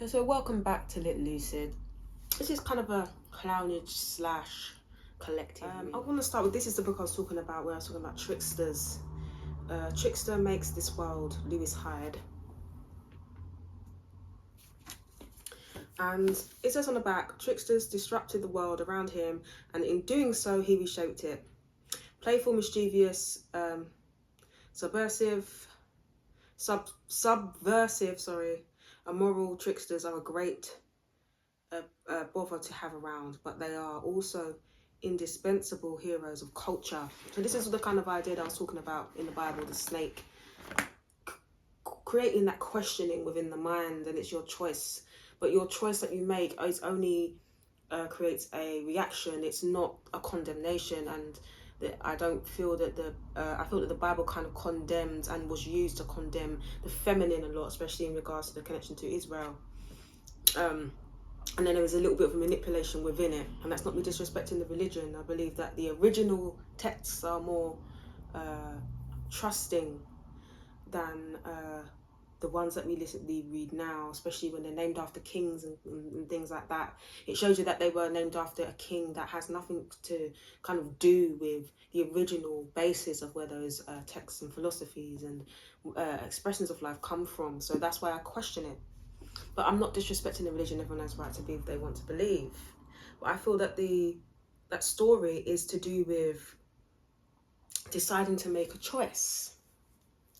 So welcome back to Lit Lucid. This is kind of a clownage slash collective. I want to start with, this is the book I was talking about, where I was talking about tricksters. Trickster Makes This World, Lewis Hyde. And it says on the back, tricksters disrupted the world around him, and in doing so, he reshaped it. Playful, mischievous, subversive, immoral tricksters are a great bother to have around, but they are also indispensable heroes of culture. So this is the kind of idea that I was talking about in the Bible, the snake, creating that questioning within the mind, and it's your choice. But your choice that you make is only creates a reaction. It's not a condemnation, and I don't feel that I feel that the Bible kind of condemned and was used to condemn the feminine a lot, especially in regards to the connection to Israel. And then there was a little bit of a manipulation within it, and that's not me disrespecting the religion. I believe that the original texts are more trusting than the ones that we read now, especially when they're named after kings and things like that. It shows you that they were named after a king that has nothing to kind of do with the original basis of where those texts and philosophies and expressions of life come from. So that's why I question it. But I'm not disrespecting the religion. Everyone has the right to believe if they want to believe. But I feel that that story is to do with deciding to make a choice.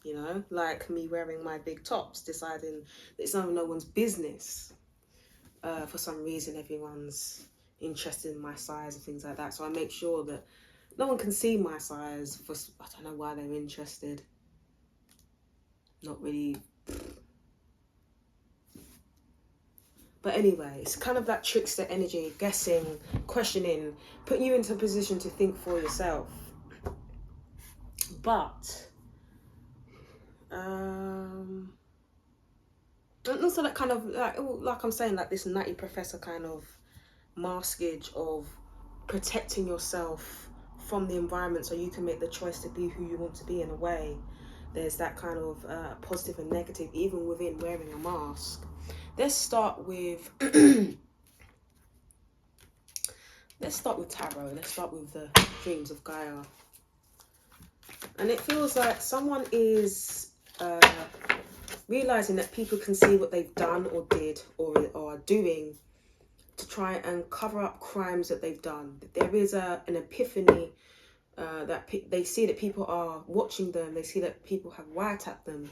You know, like me wearing my big tops, deciding that it's none of no one's business. For some reason, everyone's interested in my size and things like that. So I make sure that no one can see my size. I don't know why they're interested. Not really. But anyway, it's kind of that trickster energy, guessing, questioning, putting you into a position to think for yourself. But and also that kind of like I'm saying, like this nutty professor kind of maskage of protecting yourself from the environment so you can make the choice to be who you want to be. In a way, there's that kind of positive and negative even within wearing a mask. Let's start with tarot. Let's start with the dreams of Gaia. And it feels like someone is realizing that people can see what they've done or did or are doing to try and cover up crimes that they've done. There is an epiphany that they see that people are watching them. They see that people have wiretapped them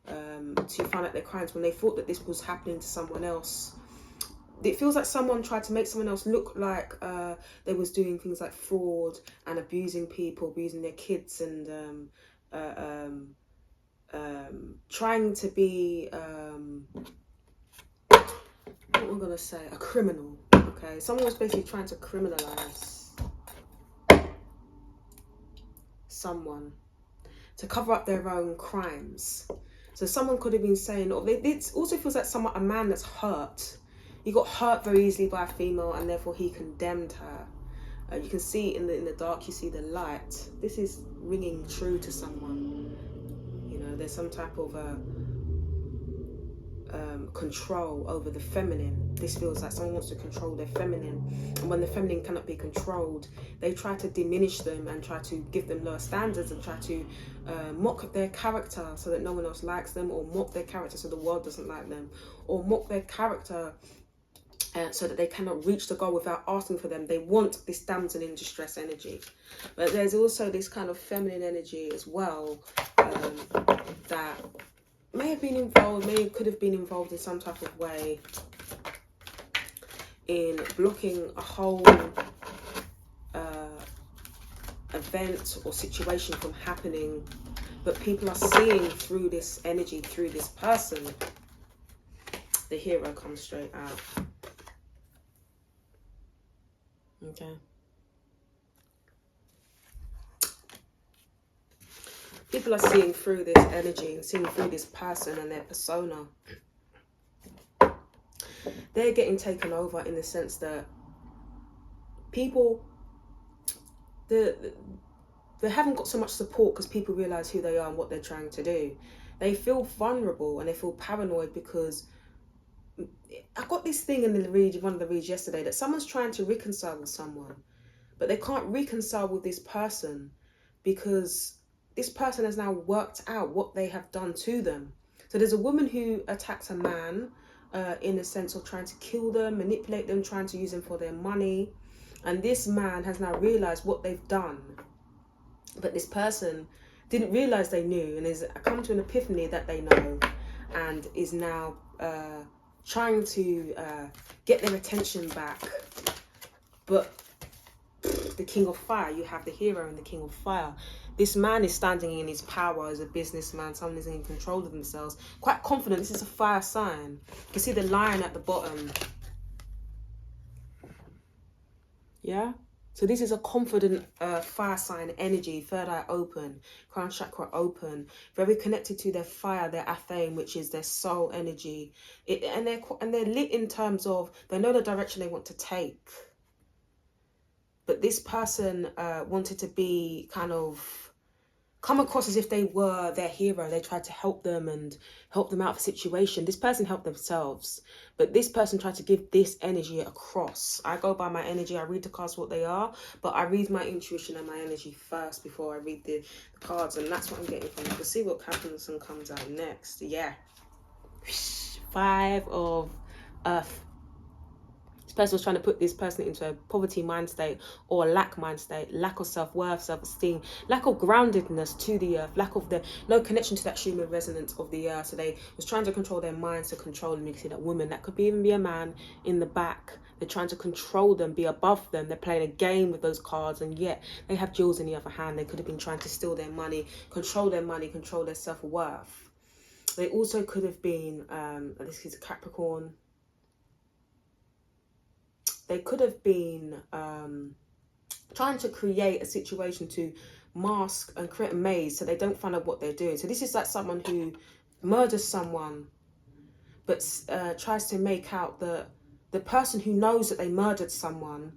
to find out their crimes when they thought that this was happening to someone else. It feels like someone tried to make someone else look like they was doing things like fraud and abusing people, abusing their kids, and trying to be what am I gonna say, a criminal. Okay, someone was basically trying to criminalize someone to cover up their own crimes. So someone could have been saying, it also feels like a man that's hurt. He got hurt very easily by a female, and therefore he condemned her. You can see in the dark, you see the light. This is ringing true to someone. You know, there's some type of control over the feminine. This feels like someone wants to control their feminine, and when the feminine cannot be controlled, they try to diminish them and try to give them lower standards and try to mock their character so that no one else likes them, or mock their character so the world doesn't like them, or mock their character so that they cannot reach the goal without asking for them. They want this damsel in distress energy. But there's also this kind of feminine energy as well that could have been involved in some type of way in blocking a whole event or situation from happening. But people are seeing through this energy, through this person. The hero comes straight out. Okay. People are seeing through this energy and seeing through this person and their persona. They're getting taken over in the sense that people, they haven't got so much support because people realise who they are and what they're trying to do. They feel vulnerable and they feel paranoid because this thing in one of the reads yesterday, that someone's trying to reconcile with someone, but they can't reconcile with this person because this person has now worked out what they have done to them. So there's a woman who attacks a man in the sense of trying to kill them, manipulate them, trying to use them for their money. And this man has now realized what they've done. But this person didn't realize they knew, and has come to an epiphany that they know, and is now trying to get their attention back. But the King of Fire, you have the hero and the King of Fire. This man is standing in his power as a businessman. Someone is in control of themselves. Quite confident. This is a fire sign. You can see the lion at the bottom. Yeah? So this is a confident fire sign energy. Third eye open. Crown chakra open. Very connected to their fire, their athame, which is their soul energy. And they're lit in terms of they know the direction they want to take. But this person wanted to be kind of come across as if they were their hero. They tried to help them and help them out of a situation. This person helped themselves, but this person tried to give this energy across. I go by my energy. I read the cards what they are, but I read my intuition and my energy first before I read the cards, and that's what I'm getting from it. We'll see what happens and comes out next. Yeah. 5 of Earth. This person was trying to put this person into a poverty mind state or a lack mind state, lack of self-worth, self-esteem, lack of groundedness to the earth, lack of no connection to that human resonance of the earth. So they was trying to control their minds to control them. You can see that woman, that could even be a man in the back. They're trying to control them, be above them. They're playing a game with those cards, and yet they have jewels in the other hand. They could have been trying to steal their money, control their self-worth. They also could have been, this is a Capricorn. They could have been trying to create a situation to mask and create a maze so they don't find out what they're doing. So this is like someone who murders someone, but tries to make out that the person who knows that they murdered someone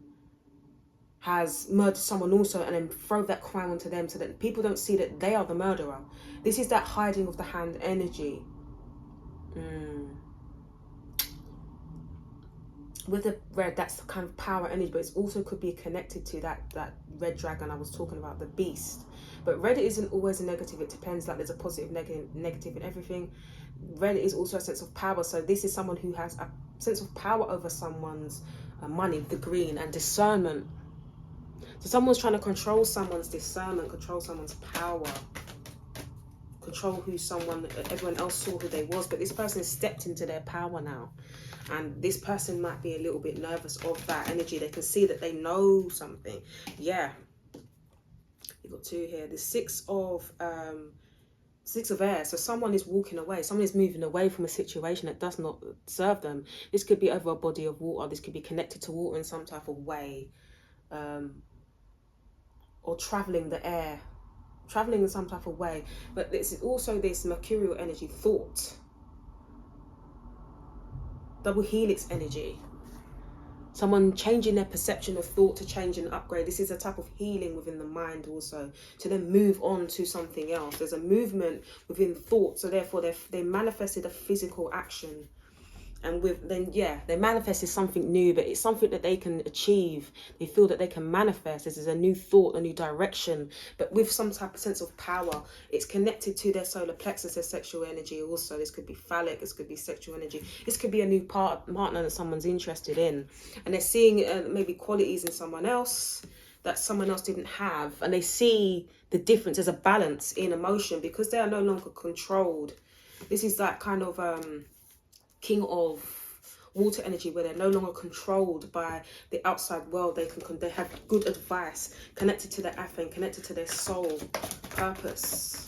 has murdered someone also, and then throw that crime onto them so that people don't see that they are the murderer. This is that hiding of the hand energy. With the red, that's the kind of power energy, but it also could be connected to that red dragon I was talking about, the beast. But red isn't always a negative. It depends. Like there's a positive, negative in everything. Red is also a sense of power. So this is someone who has a sense of power over someone's money, the green, and discernment. So someone's trying to control someone's discernment, control someone's power, control who everyone else saw who they was. But this person has stepped into their power now. And this person might be a little bit nervous of that energy. They can see that they know something. Yeah. You've got 2 here. The 6 of air. So someone is walking away. Someone is moving away from a situation that does not serve them. This could be over a body of water. This could be connected to water in some type of way. Or traveling the air. Traveling in some type of way. But this is also this mercurial energy, thought. Double helix energy. Someone changing their perception of thought to change and upgrade. This is a type of healing within the mind also, to then move on to something else. There's a movement within thought, so therefore they manifested a physical action. And they manifested something new, but it's something that they can achieve. They feel that they can manifest. This is a new thought, a new direction, but with some type of sense of power. It's connected to their solar plexus, their sexual energy also. This could be phallic, this could be sexual energy. This could be a new partner that someone's interested in. And they're seeing maybe qualities in someone else that someone else didn't have. And they see the difference as a balance in emotion because they are no longer controlled. This is that kind of... King of water energy, where they're no longer controlled by the outside world. They have good advice connected to their athame, connected to their soul purpose.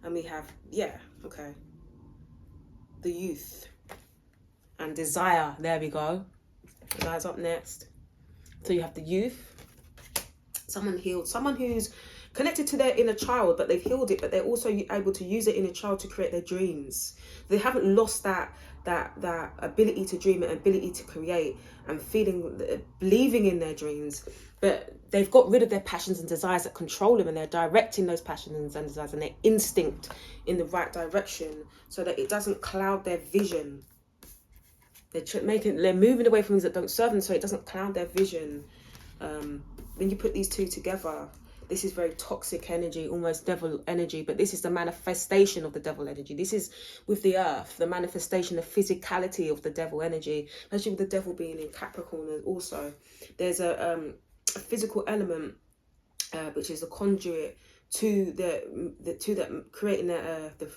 And we have the youth and desire. There we go. Desire's up next. So you have the youth, someone healed, someone who's connected to their inner child, but they've healed it, but they're also able to use their inner child to create their dreams. They haven't lost that ability to dream and ability to create and believing in their dreams, but they've got rid of their passions and desires that control them, and they're directing those passions and desires and their instinct in the right direction so that it doesn't cloud their vision. They're moving away from things that don't serve them so it doesn't cloud their vision. When you put these two together, this is very toxic energy, almost devil energy, but this is the manifestation of the devil energy. This is with the earth, the manifestation, the physicality of the devil energy, especially with the devil being in Capricorn. And also there's a physical element, which is a conduit to the creating the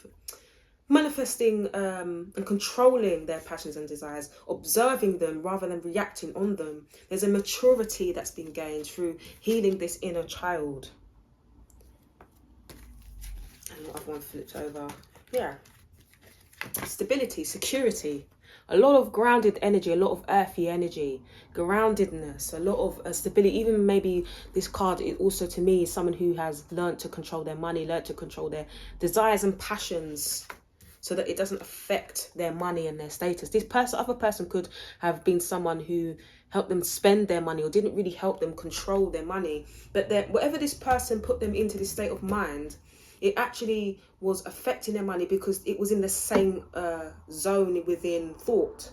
manifesting and controlling their passions and desires, observing them rather than reacting on them. There's a maturity that's been gained through healing this inner child. And the other one flipped over. Yeah. Stability, security. A lot of grounded energy, a lot of earthy energy, groundedness, a lot of stability. Even maybe this card, it also to me is someone who has learned to control their money, learned to control their desires and passions, so that it doesn't affect their money and their status. This other person could have been someone who helped them spend their money or didn't really help them control their money. But whatever this person put them into this state of mind, it actually was affecting their money because it was in the same zone within thought.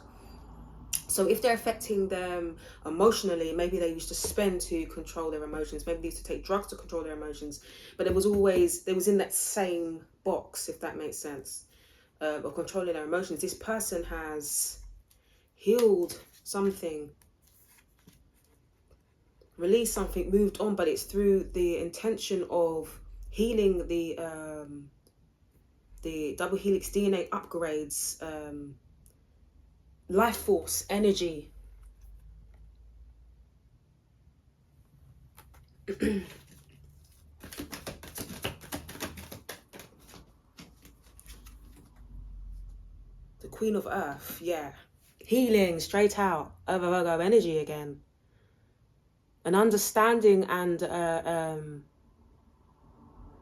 So if they're affecting them emotionally, maybe they used to spend to control their emotions. Maybe they used to take drugs to control their emotions. But it was in that same box, if that makes sense. Of controlling their emotions. This person has healed something, released something, moved on, but it's through the intention of healing the double helix DNA upgrades, life force, energy. Queen of Earth, yeah. Healing straight out of Virgo energy again. An understanding and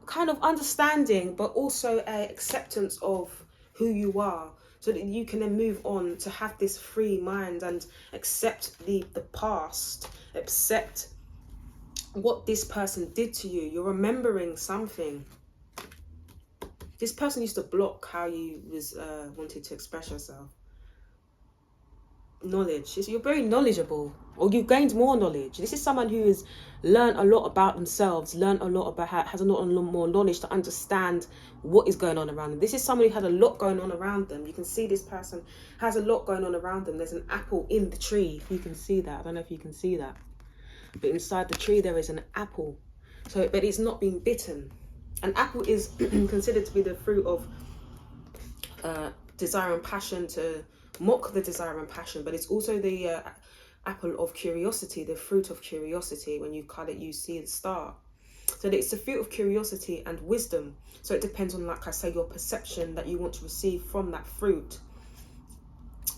kind of understanding, but also a acceptance of who you are, so that you can then move on to have this free mind and accept the past, accept what this person did to you. You're remembering something. This person used to block how you wanted to express yourself. Knowledge. You're very knowledgeable, or you've gained more knowledge. This is someone who has learned a lot about themselves, learned a lot about has a lot more knowledge to understand what is going on around them. This is someone who had a lot going on around them. You can see this person has a lot going on around them. There's an apple in the tree. If you can see that. I don't know if you can see that. But inside the tree there is an apple. But it's not being bitten. An apple is considered to be the fruit of desire and passion, to mock the desire and passion, but it's also the apple of curiosity, the fruit of curiosity. When you cut it, you see the star. So it's the fruit of curiosity and wisdom. So it depends on, like I say, your perception that you want to receive from that fruit.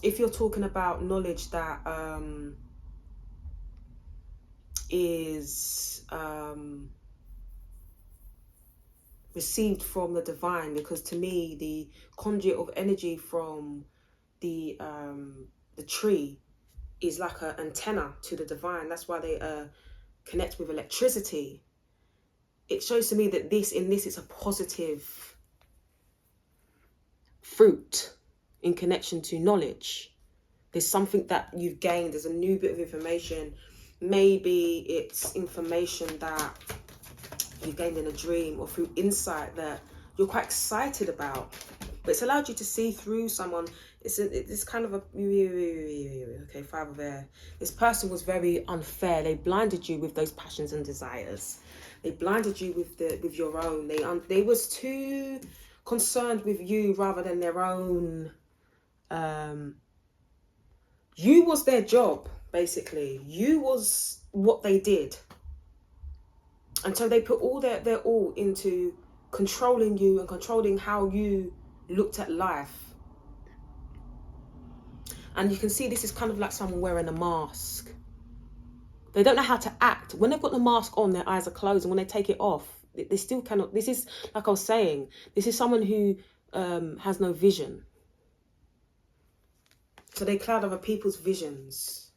If you're talking about knowledge that is received from the divine, because to me the conduit of energy from the tree is like an antenna to the divine. That's why they connect with electricity. It shows to me that it's a positive fruit in connection to knowledge. There's something that you've gained. There's a new bit of information. Maybe it's information that you gained in a dream or through insight that you're quite excited about, but it's allowed you to see through someone. It's kind of okay, 5 of air. This person was very unfair. They blinded you with those passions and desires. They blinded you with your own. They was too concerned with you rather than their own. You was their job, basically. You was what they did. And so they put all their all into controlling you and controlling how you looked at life. And you can see this is kind of like someone wearing a mask. They don't know how to act. When they've got the mask on, their eyes are closed. And when they take it off, They still cannot. This is, like I was saying, this is someone who has no vision. So they cloud other people's visions.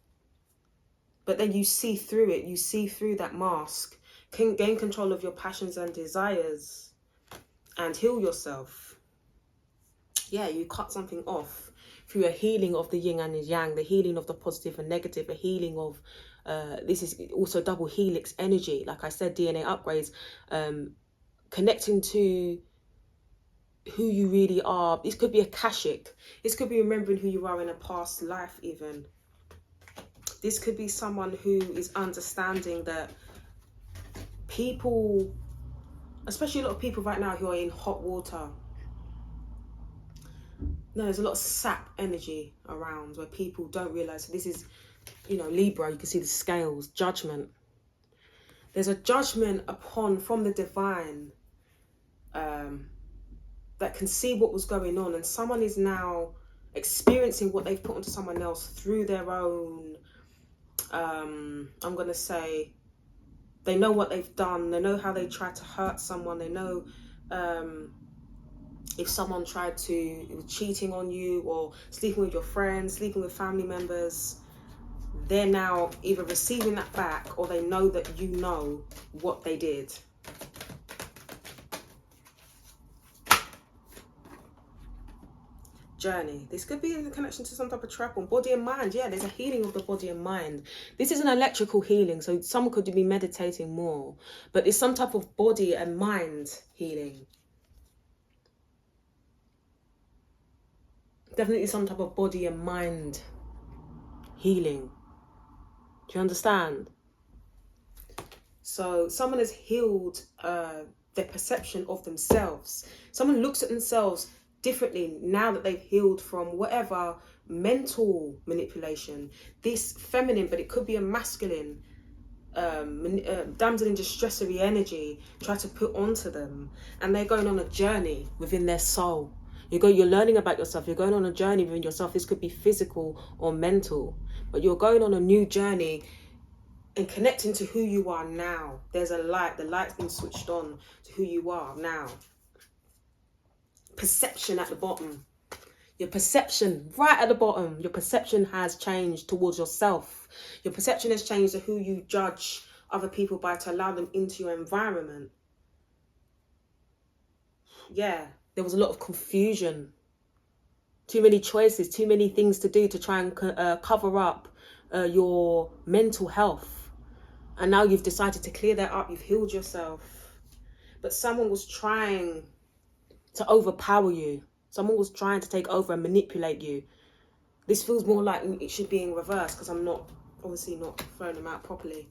But then you see through it. You see through that mask. Can gain control of your passions and desires. And heal yourself. Yeah, you cut something off through a healing of the yin and the yang, the healing of the positive and negative, a healing of, this is also double helix energy. Like I said, DNA upgrades, connecting to who you really are. This could be Akashic. This could be remembering who you are in a past life even. This could be someone who is understanding that people, especially a lot of people right now who are in hot water. No, there's a lot of sap energy around where people don't realise. So this is, you know, Libra, you can see the scales, judgment. There's a judgment from the divine that can see what was going on. And someone is now experiencing what they've put onto someone else through their own, I'm going to say, they know what they've done. They know how they tried to hurt someone. They know if someone tried to, cheating on you or sleeping with your friends, sleeping with family members. They're now either receiving that back or they know that you know what they did. Journey. This could be in connection to some type of trap on body and mind. Yeah, there's a healing of the body and mind. This is an electrical healing, so someone could be meditating more. But it's some type of body and mind healing. Definitely some type of body and mind healing. Do you understand? So someone has healed their perception of themselves. Someone looks at themselves differently now that they've healed from whatever mental manipulation. This feminine, but it could be a masculine, damsel in distressory energy try to put onto them. And they're going on a journey within their soul. You're learning about yourself. You're going on a journey within yourself. This could be physical or mental. But you're going on a new journey and connecting to who you are now. There's a light. The light's been switched on to who you are now. Perception at the bottom. Your perception right at the bottom. Your perception has changed towards yourself. Your perception has changed to who you judge other people by to allow them into your environment. Yeah. There was a lot of confusion. Too many choices, too many things to do to try and cover up your mental health. And now you've decided to clear that up. You've healed yourself. But someone was trying to overpower you. Someone was trying to take over and manipulate you. This feels more like it should be in reverse because I'm not, obviously not throwing them out properly.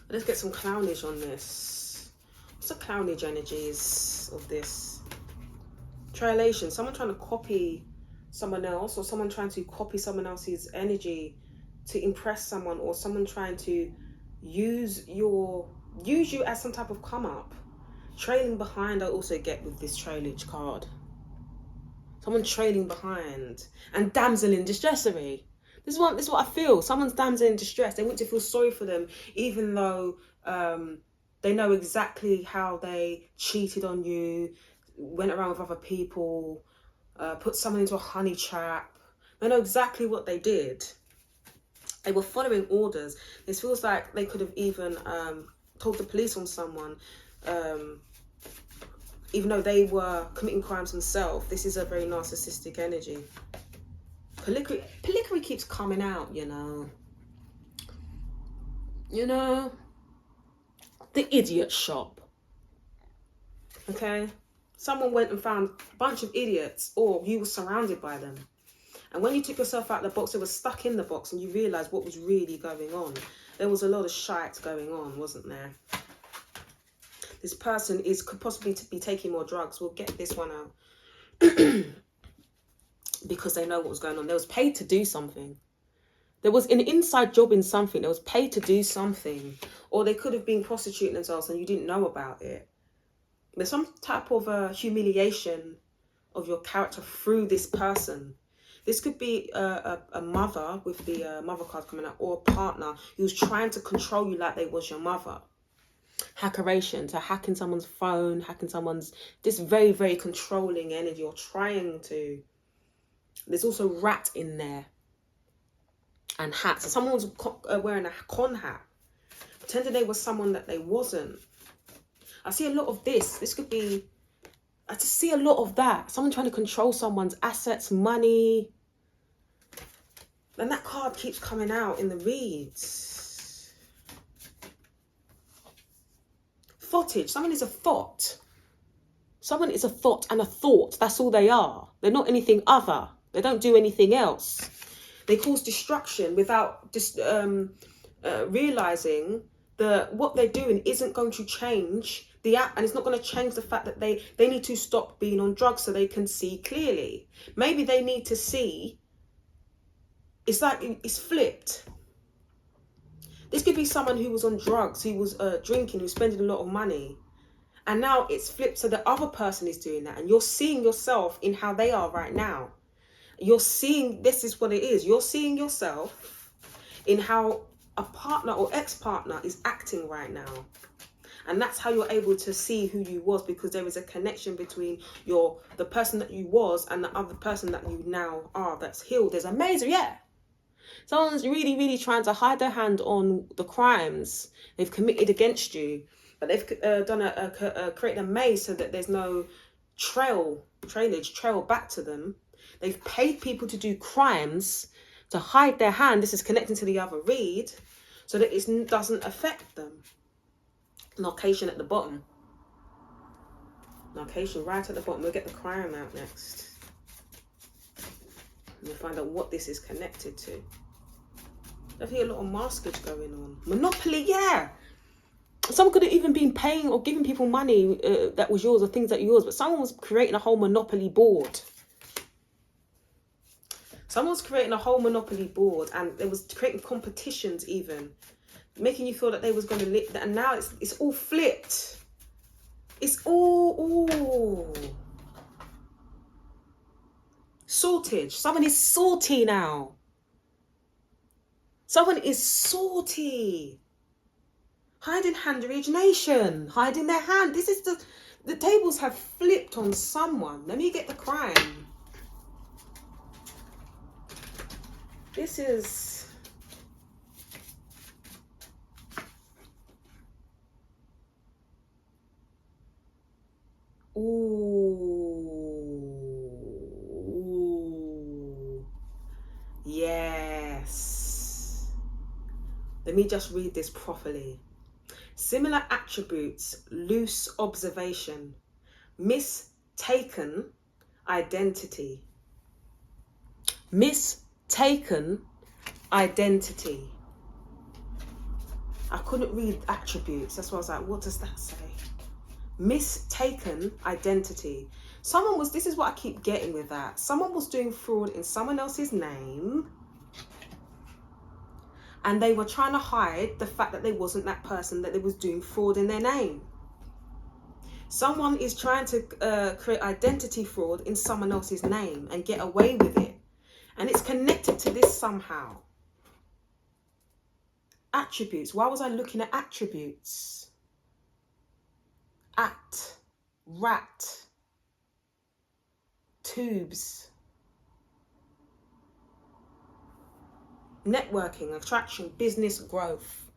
Let's get some clownish on this. What's the clownage energies of this? Triangulation. Someone trying to copy someone else, or someone trying to copy someone else's energy to impress someone, or someone trying to use you as some type of come up. Trailing behind, I also get with this trailage card. Someone trailing behind. And damsel in distressory. This is what I feel. Someone's damsel in distress. They want to feel sorry for them, even though they know exactly how they cheated on you, went around with other people, put someone into a honey trap. They know exactly what they did. They were following orders. This feels like they could have even told the police on someone, even though they were committing crimes themselves. This is a very narcissistic energy. Polygamy keeps coming out, you know. You know, the idiot shop. Okay? Someone went and found a bunch of idiots, or you were surrounded by them. And when you took yourself out of the box, it was stuck in the box, and you realised what was really going on. There was a lot of shite going on, wasn't there? This person could possibly be taking more drugs. We'll get this one out. Because they know what was going on. They was paid to do something. There was an inside job in something. They was paid to do something. Or they could have been prostituting themselves and you didn't know about it. There's some type of humiliation of your character through this person. This could be a mother with the mother card coming out, or a partner who's trying to control you like they was your mother. Hackeration, so hacking someone's phone, hacking someone's, this very, very controlling energy, or trying to. There's also rat in there. And hat. So someone was wearing a con hat, pretending they was someone that they wasn't. I see a lot of this. This could be, I just see a lot of that. Someone trying to control someone's assets, money. And that card keeps coming out in the reads. Thoughtage. Someone is a thought. Someone is a thought and a thought. That's all they are. They're not anything other. They don't do anything else. They cause destruction without just realizing that what they're doing isn't going to change the app, and it's not going to change the fact that they need to stop being on drugs so they can see clearly. Maybe they need to see. It's like it's flipped. This could be someone who was on drugs, who was drinking, who was spending a lot of money. And now it's flipped so the other person is doing that. And you're seeing yourself in how they are right now. You're seeing, this is what it is. You're seeing yourself in how a partner or ex-partner is acting right now. And that's how you're able to see who you was, because there is a connection between the person that you was and the other person that you now are that's healed. There's a maze, yeah. Someone's really, really trying to hide their hand on the crimes they've committed against you. But they've created a maze so that there's no trail back to them. They've paid people to do crimes to hide their hand. This is connecting to the other read so that it doesn't affect them. Narcation at the bottom. Narcation right at the bottom. We'll get the crime out next. And we'll find out what this is connected to. I hear a lot of maskage going on. Monopoly, yeah. Someone could have even been paying or giving people money that was yours, or things that were yours, but someone was creating a whole monopoly board. Someone's creating a whole monopoly board, and they was creating competitions even, making you feel that they was going to live, and now it's all flipped. It's all sortage. Someone is salty now. Someone is salty. Hiding hand origination. Hiding their hand. This is the tables have flipped on someone. Let me get the crime. This is... Ooh. Yes. Let me just read this properly. Similar attributes, loose observation, mistaken identity. Mistaken identity. I couldn't read attributes. That's why I was like, what does that say? Mistaken identity. Someone was, this is what I keep getting with that. Someone was doing fraud in someone else's name, and they were trying to hide the fact that they wasn't that person, that they was doing fraud in their name. Someone is trying to create identity fraud in someone else's name and get away with it. And it's connected to this somehow. Attributes. Why was I looking at attributes? At, rat, tubes. Networking, attraction, business growth.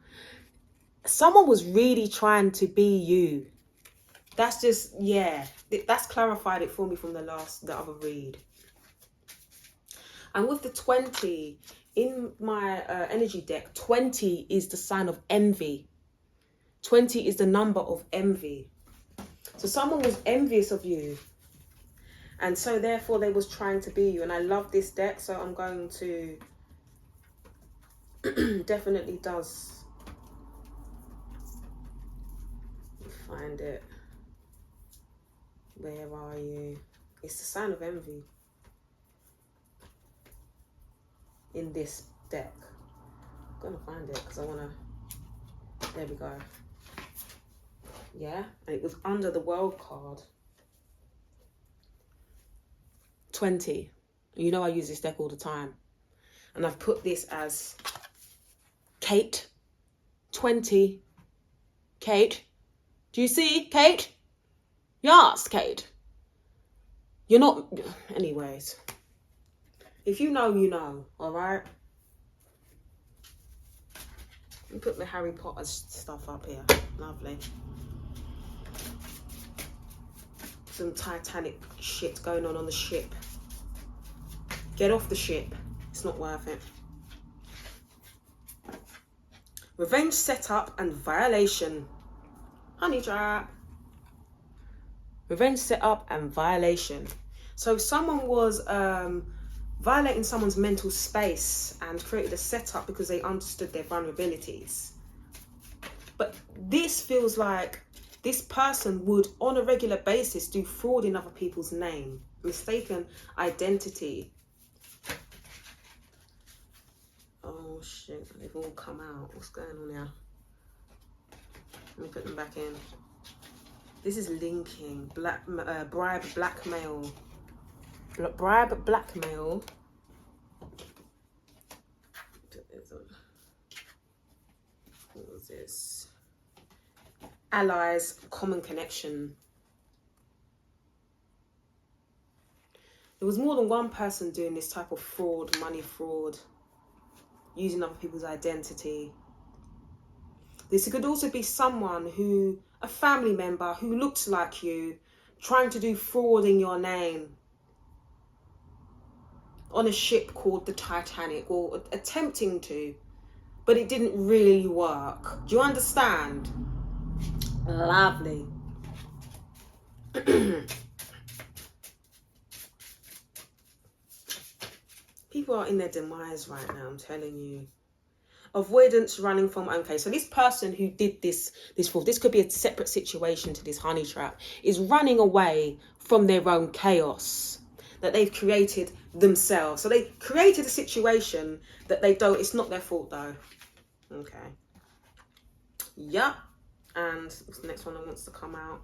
Someone was really trying to be you. That's just, yeah, that's clarified it for me from the other read. And with the 20 in my energy deck, 20 is the sign of envy. 20 is the number of envy. So someone was envious of you, and so therefore they was trying to be you. And I love this deck, so I'm going to definitely does find it. Where are you? It's the sign of envy in this deck. I'm gonna find it because I wanna. There we go. Yeah, and it was under the world card. 20. You know I use this deck all the time. And I've put this as Kate 20. Kate, do you see, Kate? Yes, Kate. You're not... Anyways. If you know, you know, all right? Let me put the Harry Potter stuff up here. Lovely. Some Titanic shit going on the ship. Get off the ship. It's not worth it. Revenge setup and violation. Honey trap. Revenge setup and violation. So someone was violating someone's mental space and created a setup because they understood their vulnerabilities. But this feels like this person would, on a regular basis, do fraud in other people's name, mistaken identity. Oh shit, they've all come out. What's going on here? Let me put them back in. This is linking, bribe, blackmail. Bribe, blackmail. What was this? Allies, common connection. There was more than one person doing this type of fraud, money fraud, using other people's identity. This could also be someone who, a family member who looks like you, trying to do fraud in your name on a ship called the Titanic, or attempting to, but it didn't really work. Do you understand? Lovely. People are in their demise right now, I'm telling you. Avoidance, running from. Okay, so this person who did this fraud, this could be a separate situation to this honey trap, is running away from their own chaos that they've created themselves. So they created a situation that they don't, it's not their fault though. Okay. Yep. And what's the next one that wants to come out?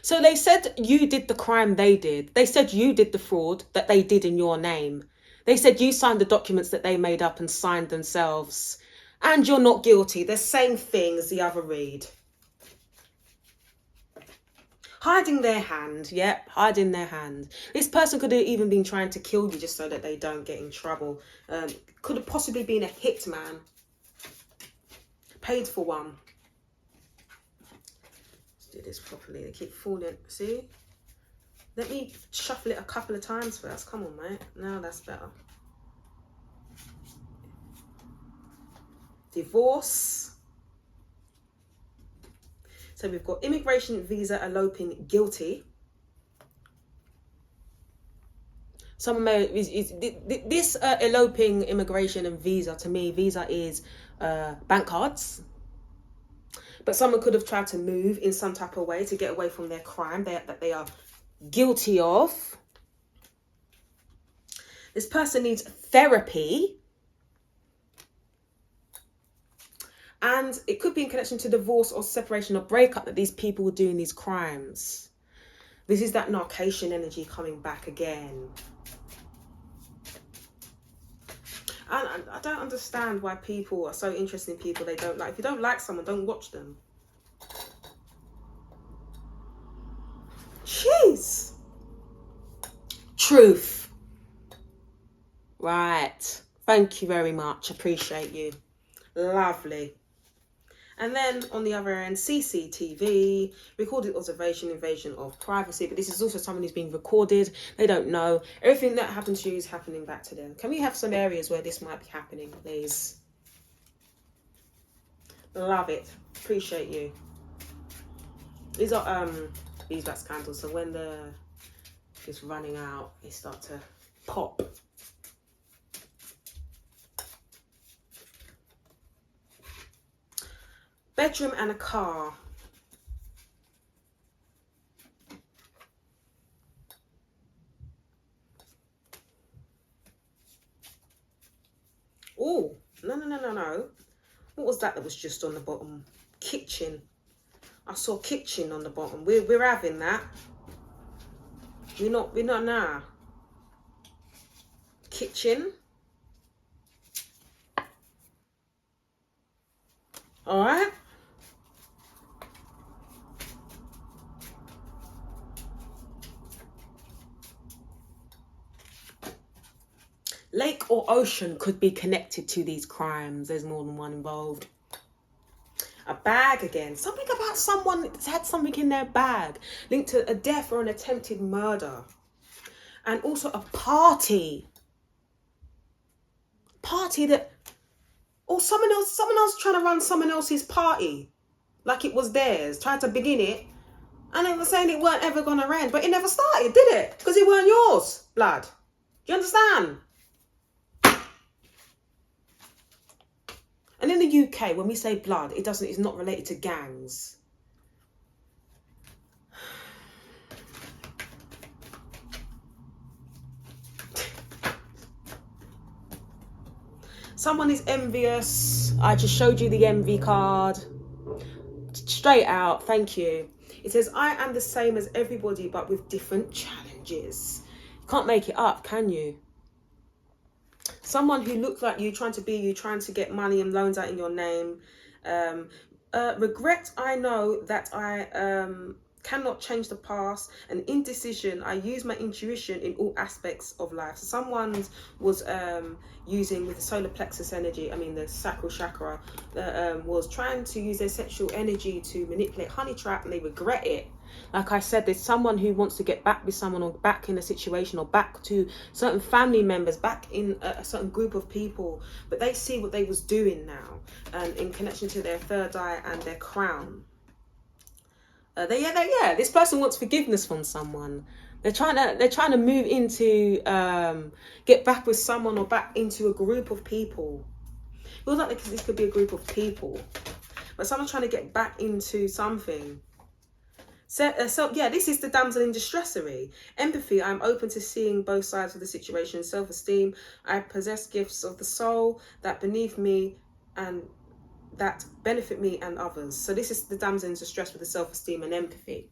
So they said you did the crime they did. They said you did the fraud that they did in your name. They said you signed the documents that they made up and signed themselves. And you're not guilty. The same thing as the other read. Hiding their hand. Yep, hiding their hand. This person could have even been trying to kill you just so that they don't get in trouble. Could have possibly been a hitman. Paid for one. Let's do this properly. They keep falling. See? Let me shuffle it a couple of times first. Come on, mate. Now that's better. Divorce. So we've got immigration, visa, eloping, guilty. Someone may this eloping, immigration, and visa. To me, visa is bank cards. But someone could have tried to move in some type of way to get away from their crime that they are guilty of. This person needs therapy. And it could be in connection to divorce or separation or breakup that these people were doing these crimes. This is that narcation energy coming back again. And I don't understand why people are so interested in people they don't like. If you don't like someone, don't watch them. Jeez. Truth. Right. Thank you very much. Appreciate you. Lovely. And then on the other end, CCTV, recorded observation, invasion of privacy. But this is also someone who's being recorded. They don't know. Everything that happened to you is happening back to them. Can we have some areas where this might be happening, please? Love it. Appreciate you. These are beeswax candles. So when it's running out, they start to pop. Bedroom and a car. Oh, no. What was that was just on the bottom? Kitchen. I saw kitchen on the bottom. We're having that. We're not now. Kitchen. All right. Lake or ocean could be connected to these crimes. There's more than one involved. A bag again. Something about someone that's had something in their bag linked to a death or an attempted murder. And also a party. Party that... Or someone else trying to run someone else's party. Like it was theirs. Tried to begin it. And they were saying it weren't ever going to end. But it never started, did it? Because it weren't yours, blood. Do you understand? And in the UK, when we say blood, it's not related to gangs. Someone is envious. I just showed you the envy card. Straight out, thank you. It says, I am the same as everybody, but with different challenges. You can't make it up, can you? Someone who looks like you, trying to be you, trying to get money and loans out in your name. Regret, I know that I cannot change the past. And indecision, I use my intuition in all aspects of life. So someone was using with the solar plexus energy, the sacral chakra, was trying to use their sexual energy to manipulate honey trap, and they regret it. Like I said, there's someone who wants to get back with someone, or back in a situation, or back to certain family members, back in a certain group of people, but they see what they was doing now, and in connection to their third eye and their crown. This person wants forgiveness from someone. They're trying to move into get back with someone, or back into a group of people. It feels like this could be a group of people, but someone's trying to get back into something. So this is the damsel in distressery. Empathy, I'm open to seeing both sides of the situation. Self-esteem, I possess gifts of the soul that beneath me and that benefit me and others. So this is the damsel in distress with the self-esteem and empathy.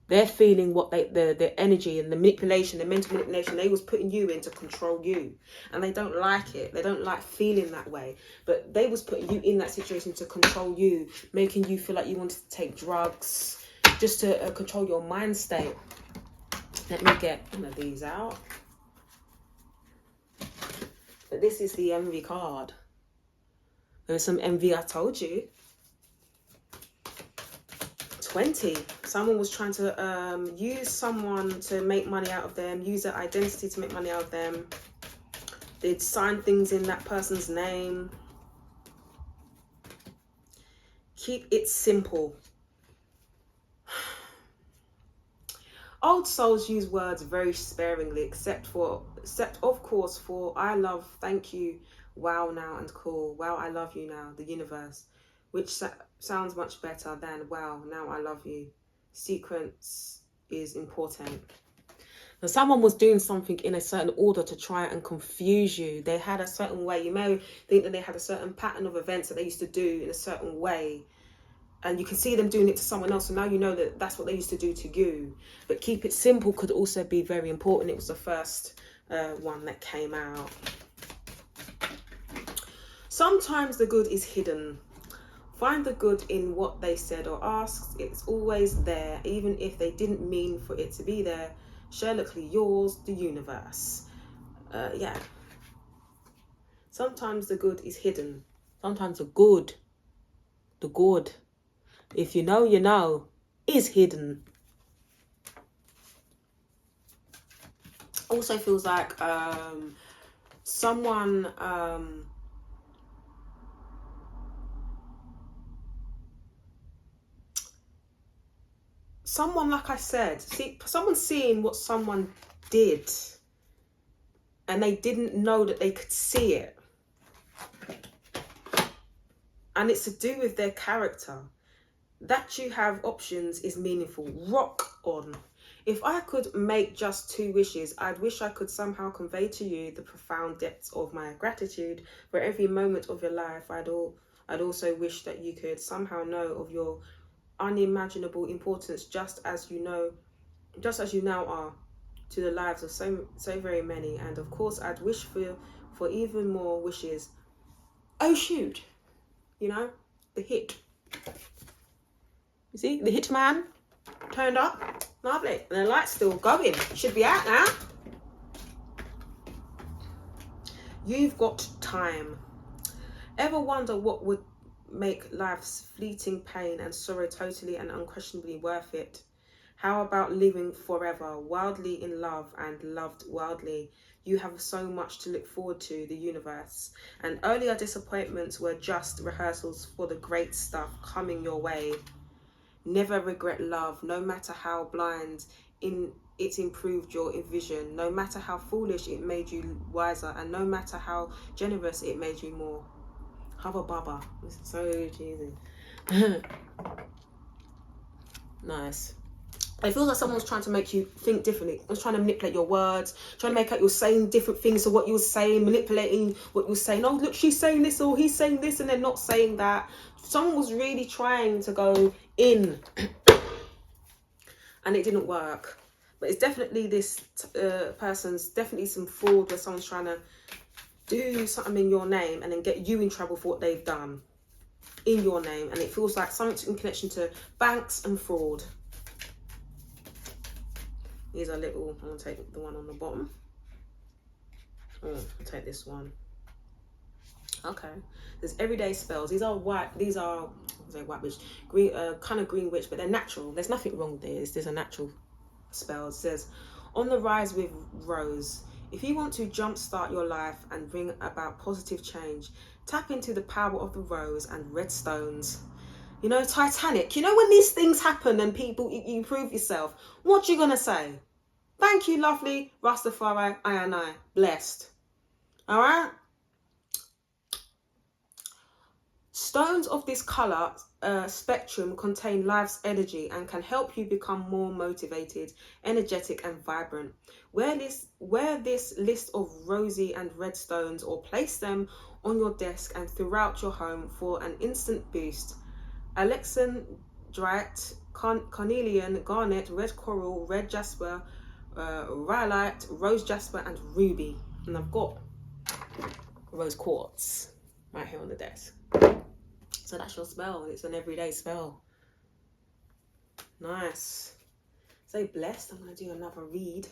They're feeling what the energy and the manipulation, the mental manipulation they was putting you in to control you. And they don't like it. They don't like feeling that way. But they was putting you in that situation to control you, making you feel like you wanted to take drugs, just to control your mind state. Let me get one of these out. But this is the envy card. There's some envy, I told you. 20. Someone was trying to use someone to make money out of them, use their identity to make money out of them. They'd sign things in that person's name. Keep it simple. Old souls use words very sparingly, except of course for I love, thank you, wow, now, and cool. Wow, I love you now, the universe, which sounds much better than wow, now I love you. Sequence is important. So someone was doing something in a certain order to try and confuse you. They had a certain way. You may think that they had a certain pattern of events that they used to do in a certain way. And you can see them doing it to someone else. And now you know that that's what they used to do to you. But keep it simple could also be very important. It was the first one that came out. Sometimes the good is hidden. Find the good in what they said or asked. It's always there, even if they didn't mean for it to be there. Sherlockly yours, the universe. Sometimes the good is hidden. Sometimes the good, if you know, is hidden. Also feels like someone like I said, someone's seeing what someone did and they didn't know that they could see it. And it's to do with their character. That you have options is meaningful. Rock on. If I could make just 2 wishes, I'd wish I could somehow convey to you the profound depths of my gratitude for every moment of your life. I'd also wish that you could somehow know of your unimaginable importance, just as you now are to the lives of so very many. And of course, I'd wish for even more wishes. Oh shoot, you know, the hit. You see, the hit man turned up. Lovely. And the light's still going. Should be out now. You've got time. Ever wonder what would make life's fleeting pain and sorrow totally and unquestionably worth it? How about living forever, wildly in love and loved wildly? You have so much to look forward to, the universe. And earlier disappointments were just rehearsals for the great stuff coming your way. Never regret love, no matter how blind it improved your vision, no matter how foolish it made you wiser, and no matter how generous it made you more. Hubba bubba. This is so cheesy. Nice. It feels like someone's trying to make you think differently. It's trying to manipulate your words, trying to make out you're saying different things to what you're saying, manipulating what you're saying. Oh, look, she's saying this, or he's saying this, and they're not saying that. Someone was really trying to go in, and it didn't work. But it's definitely this person's definitely some fraud where someone's trying to do something in your name and then get you in trouble for what they've done in your name. And it feels like something in connection to banks and fraud. These are little, I'm going to take the one on the bottom. I'll take this one. Okay. There's everyday spells. These are white witch, green, kind of green witch, but they're natural. There's nothing wrong with this. There's a natural spell. It says, on the rise with Rose. If you want to jumpstart your life and bring about positive change, tap into the power of the rose and red stones. You know, Titanic, you know when these things happen and people, you prove yourself, what you gonna say? Thank you, lovely Rastafari, I and I, blessed. All right? Stones of this colour spectrum contain life's energy and can help you become more motivated, energetic and vibrant. Wear this list of rosy and red stones, or place them on your desk and throughout your home for an instant boost. Alexandrite, carnelian, garnet, red coral, red jasper, rhyolite, rose jasper and ruby. And I've got rose quartz right here on the desk. So that's your spell. It's an everyday spell. Nice. Say blessed. I'm going to do another read.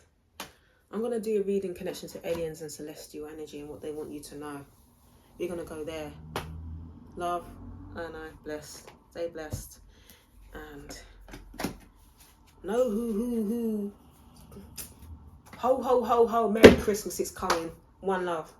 I'm going to do a read in connection to aliens and celestial energy and what they want you to know. You're going to go there. Love, and I, blessed. Stay blessed. And know who. Ho, ho, ho, ho. Merry Christmas. It's coming. One love.